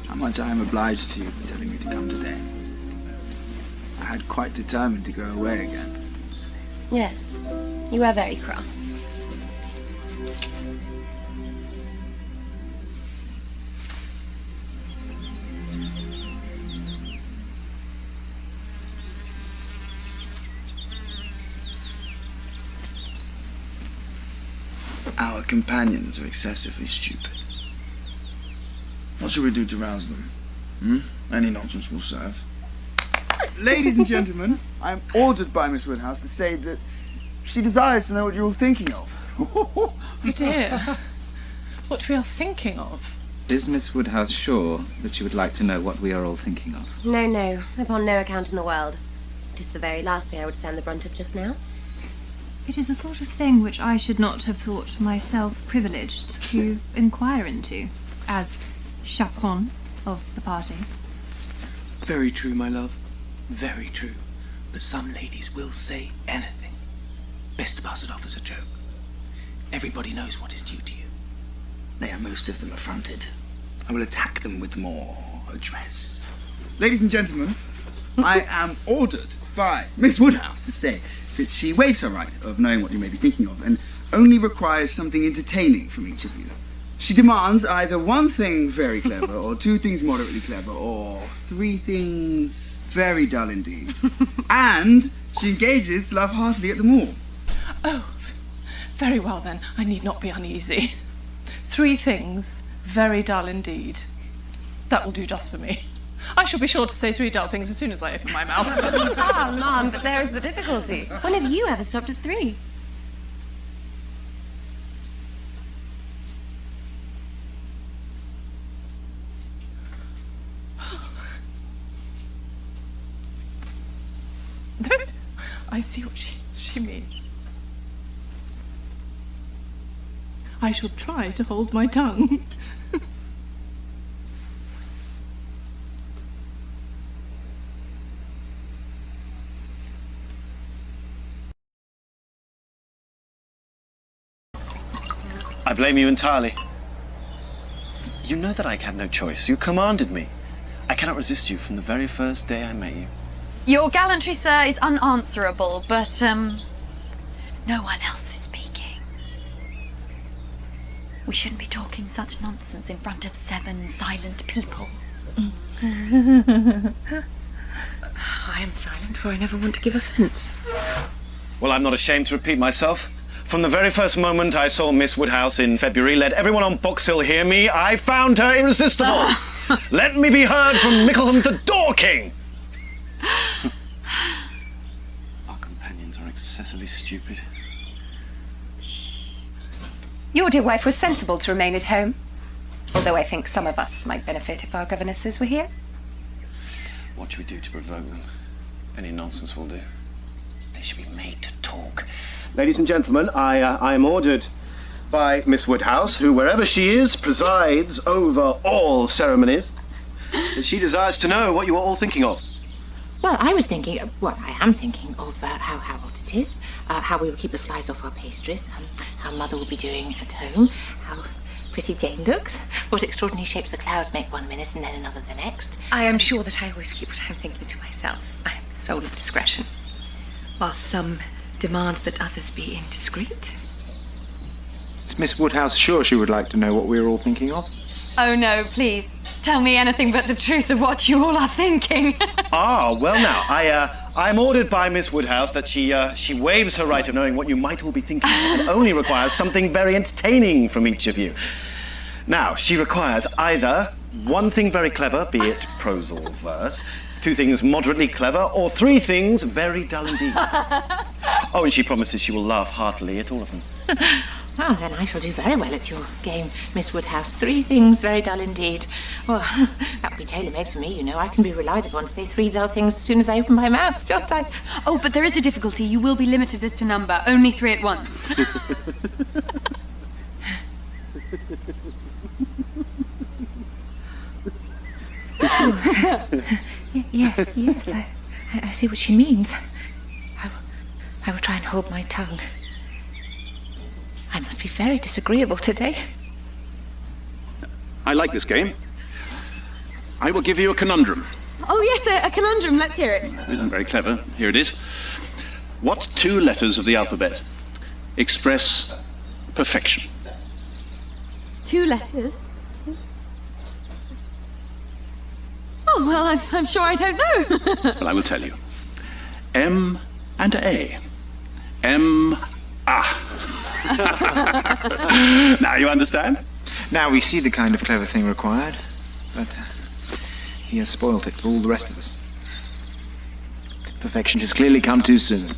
how much I am obliged to you for telling me to come today. I had quite determined to go away again. Yes, you are very cross. Our companions are excessively stupid. What shall we do to rouse them? Any nonsense will serve. Ladies and gentlemen, I am ordered by Miss Woodhouse to say that she desires to know what you're all thinking of. Oh dear. What we are thinking of. Is Miss Woodhouse sure that she would like to know what we are all thinking of? No, no, upon no account in the world. It is the very last thing I would stand the brunt of just now. It is a sort of thing which I should not have thought myself privileged to inquire into, as chaperon of the party. Very true, my love. Very true. But some ladies will say anything. Best to pass it off as a joke. Everybody knows what is due to you. They are most of them affronted. I will attack them with more address. Ladies and gentlemen, I am ordered by Miss Woodhouse to say that she waives her right of knowing what you may be thinking of and only requires something entertaining from each of you. She demands either one thing very clever, or two things moderately clever, or three things very dull indeed. And she engages to laugh heartily at them all. Oh, very well then. I need not be uneasy. 3 things very dull indeed. That will do just for me. I shall be sure to say 3 dull things as soon as I open my mouth. Ah, Mom, but there is the difficulty. When have you ever stopped at 3? I see what she means. I shall try to hold my tongue. I blame you entirely. You know that I had no choice. You commanded me. I cannot resist you from the very first day I met you. Your gallantry, sir, is unanswerable, but, no one else is speaking. We shouldn't be talking such nonsense in front of 7 silent people. I am silent, for I never want to give offence. Well, I'm not ashamed to repeat myself. From the very first moment I saw Miss Woodhouse in February, let everyone on Box Hill hear me, I found her irresistible. Let me be heard from Mickleham to Dorking. Our companions are excessively stupid. Your dear wife was sensible to remain at home, although I think some of us might benefit if our governesses were here. What should we do to provoke them? Any nonsense will do. They should be made to talk. Ladies and gentlemen, I am ordered by Miss Woodhouse, who, wherever she is, presides over all ceremonies, that she desires to know what you are all thinking of. Well, I was thinking, I am thinking of how hot it is, how we will keep the flies off our pastries, how Mother will be doing at home, how pretty Jane looks, what extraordinary shapes the clouds make one minute and then another the next. I am sure that I always keep what I'm thinking to myself. I am the soul of discretion, while some demand that others be indiscreet. Is Miss Woodhouse sure she would like to know what we are all thinking of? Oh no, please. Tell me anything but the truth of what you all are thinking. Well now, I'm ordered by Miss Woodhouse that she waives her right of knowing what you might all be thinking of and only requires something very entertaining from each of you. Now, she requires either one thing very clever, be it prose or verse, 2 things moderately clever, or 3 things very dull indeed. Oh, and she promises she will laugh heartily at all of them. Oh, then I shall do very well at your game, Miss Woodhouse. 3 things very dull indeed. Well, that would be tailor-made for me, you know. I can be relied upon to say 3 dull things as soon as I open my mouth, don't I? Oh, but there is a difficulty. You will be limited as to number. Only 3 at once. Yes, I see what she means. I will try and hold my tongue. I must be very disagreeable today. I like this game. I will give you a conundrum. Oh, yes, a conundrum. Let's hear it. It isn't very clever. Here it is. What two letters of the alphabet express perfection? 2 letters? Oh, well, I'm sure I don't know. Well, I will tell you. M and A. M, A. Now you understand? Now we see the kind of clever thing required, but he has spoilt it for all the rest of us. Perfection has clearly come too soon.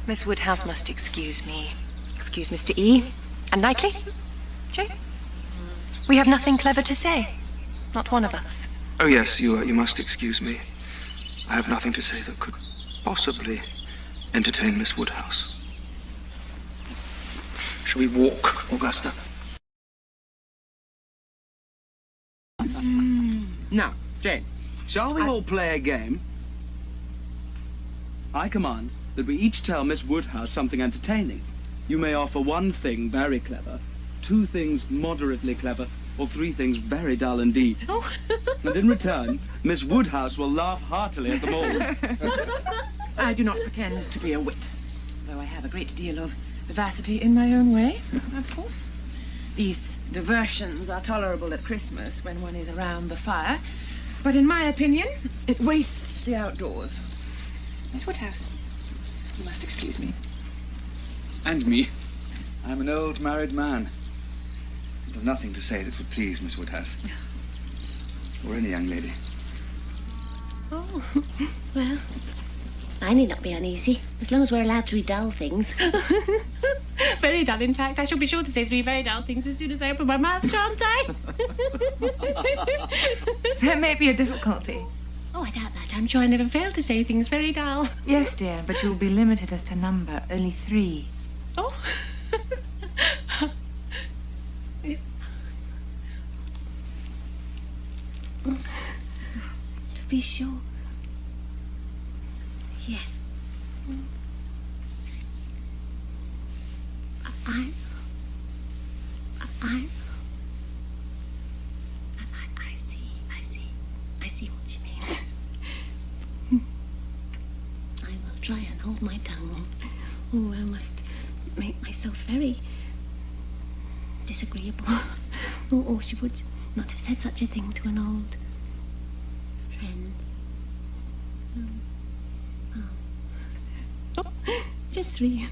Miss Woodhouse must excuse me. Excuse Mr. E. And Knightley? Joe? We have nothing clever to say. Not one of us. Oh, yes, you must excuse me. I have nothing to say that could possibly entertain Miss Woodhouse. Shall we walk, Augusta? Now, Jane, shall we all play a game? I command that we each tell Miss Woodhouse something entertaining. You may offer 1 thing very clever, 2 things moderately clever, or 3 things very dull indeed. Oh. And in return, Miss Woodhouse will laugh heartily at them all. I do not pretend to be a wit, though I have a great deal of vivacity in my own way, of course. These diversions are tolerable at Christmas when one is around the fire, but in my opinion, it wastes the outdoors. Miss Woodhouse, you must excuse me. And me. I'm an old married man. I have nothing to say that would please Miss Woodhouse. Or any young lady. Oh, well, I need not be uneasy, as long as we're allowed 3 dull things. Very dull, in fact. I shall be sure to say 3 very dull things as soon as I open my mouth, shan't I? There may be a difficulty. Oh, I doubt that. I'm sure I never fail to say things very dull. Yes, dear, but you'll be limited as to number. Only 3. Oh. To be sure. Yes. I see what she means. I will try and hold my tongue. Oh, I must make myself very disagreeable. Or she would not have said such a thing to an old friend. Oh, just 3.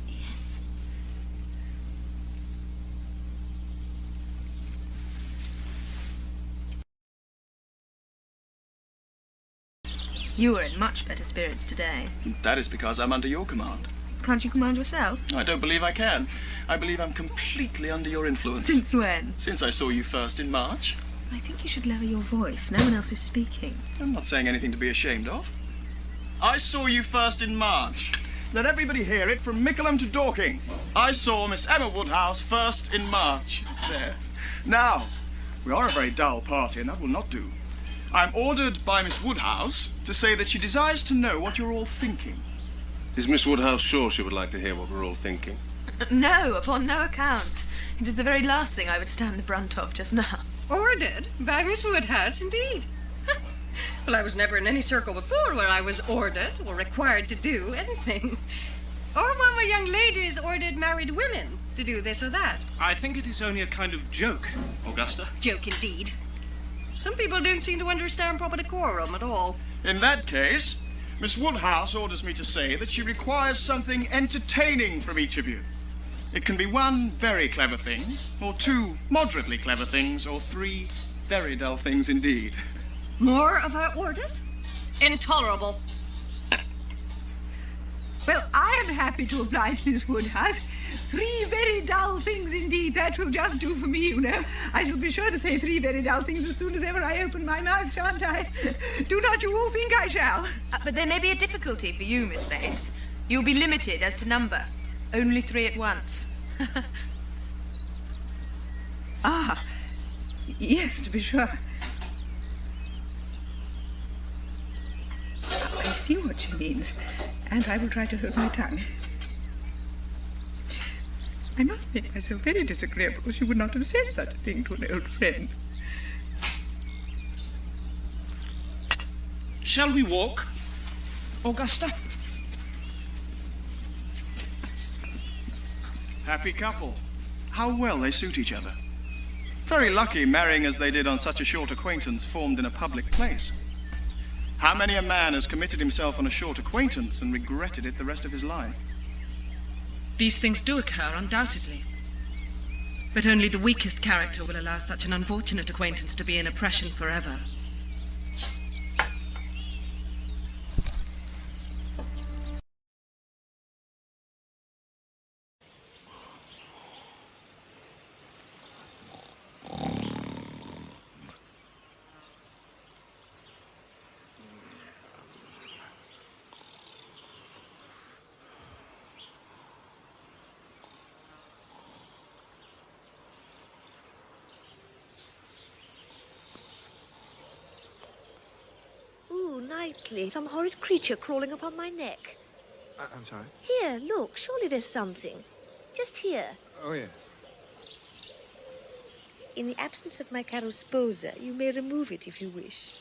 Yes. You are in much better spirits today. That is because I'm under your command. Can't you command yourself? I don't believe I can. I believe I'm completely under your influence. Since when? Since I saw you first in March. I think you should lower your voice. No one else is speaking. I'm not saying anything to be ashamed of. I saw you first in March. Let everybody hear it from Mickleham to Dorking. I saw Miss Emma Woodhouse first in March. There. Now, we are a very dull party, and that will not do. I'm ordered by Miss Woodhouse to say that she desires to know what you're all thinking. Is Miss Woodhouse sure she would like to hear what we're all thinking? No, upon no account. It is the very last thing I would stand the brunt of just now. Ordered by Miss Woodhouse, indeed. Well, I was never in any circle before where I was ordered or required to do anything. Or when my young ladies ordered married women to do this or that. I think it is only a kind of joke, Augusta. Joke indeed. Some people don't seem to understand proper decorum at all. In that case, Miss Woodhouse orders me to say that she requires something entertaining from each of you. It can be 1 very clever thing, or 2 moderately clever things, or 3 very dull things indeed. More of her orders? Intolerable. Well, I am happy to oblige Miss Woodhouse. 3 very dull things indeed. That will just do for me, you know. I shall be sure to say 3 very dull things as soon as ever I open my mouth, shan't I? Do not you all think I shall? But there may be a difficulty for you, Miss Bates. You'll be limited as to number. Only 3 at once. Ah, yes, to be sure. I see what she means, and I will try to hold my tongue. I must make myself very disagreeable, or she would not have said such a thing to an old friend. Shall we walk, Augusta? Happy couple. How well they suit each other. Very lucky marrying as they did on such a short acquaintance formed in a public place. How many a man has committed himself on a short acquaintance and regretted it the rest of his life? These things do occur, undoubtedly. But only the weakest character will allow such an unfortunate acquaintance to be an oppression forever. Knightley, some horrid creature crawling upon my neck. I'm sorry? Here, look, surely there's something. Just here. Oh, yes. In the absence of my caro sposa, you may remove it if you wish.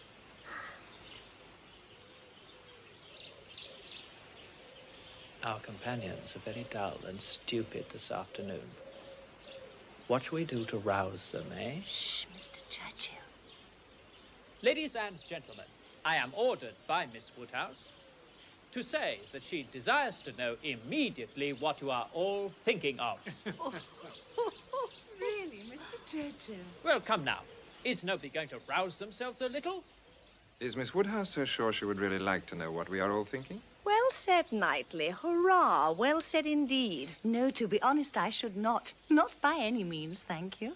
Our companions are very dull and stupid this afternoon. What shall we do to rouse them, eh? Shh, Mr. Churchill. Ladies and gentlemen, I am ordered by Miss Woodhouse to say that she desires to know immediately what you are all thinking of. Really, Mr. Churchill? Well, come now. Is nobody going to rouse themselves a little? Is Miss Woodhouse so sure she would really like to know what we are all thinking? Well said, Knightley. Hurrah! Well said indeed. No, to be honest, I should not. Not by any means, thank you.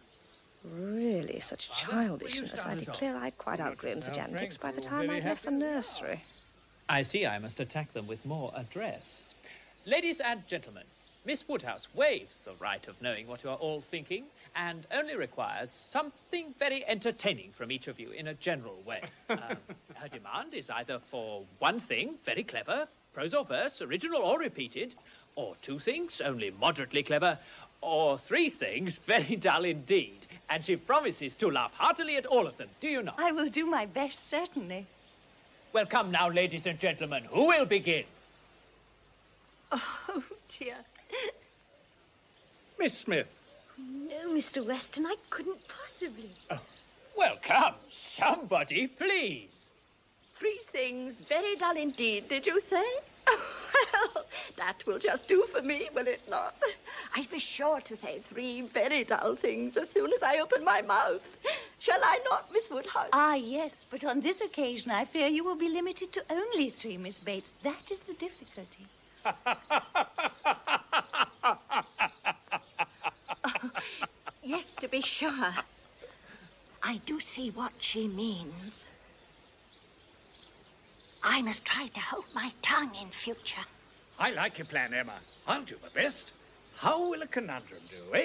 Really, such childishness. I declare I'd quite outgrown such antics by the time I'd left the nursery. I see I must attack them with more address. Ladies and gentlemen, Miss Woodhouse waives the right of knowing what you are all thinking and only requires something very entertaining from each of you in a general way. Her demand is either for one thing, very clever, prose or verse, original or repeated, or two things, only moderately clever, or three things, very dull indeed. And she promises to laugh heartily at all of them, do you not? I will do my best, certainly. Well, come now, ladies and gentlemen, who will begin? Oh, dear. Miss Smith. No, Mr. Weston, I couldn't possibly. Oh, well, come, somebody, please. Three things, very dull indeed, did you say? Well, that will just do for me, will it not? I'd be sure to say three very dull things as soon as I open my mouth. Shall I not, Miss Woodhouse? Ah, yes, but on this occasion I fear you will be limited to only three, Miss Bates. That is the difficulty. Yes, to be sure. I do see what she means. I must try to hold my tongue in future. I like your plan, Emma. I'll do my best. How will a conundrum do, eh?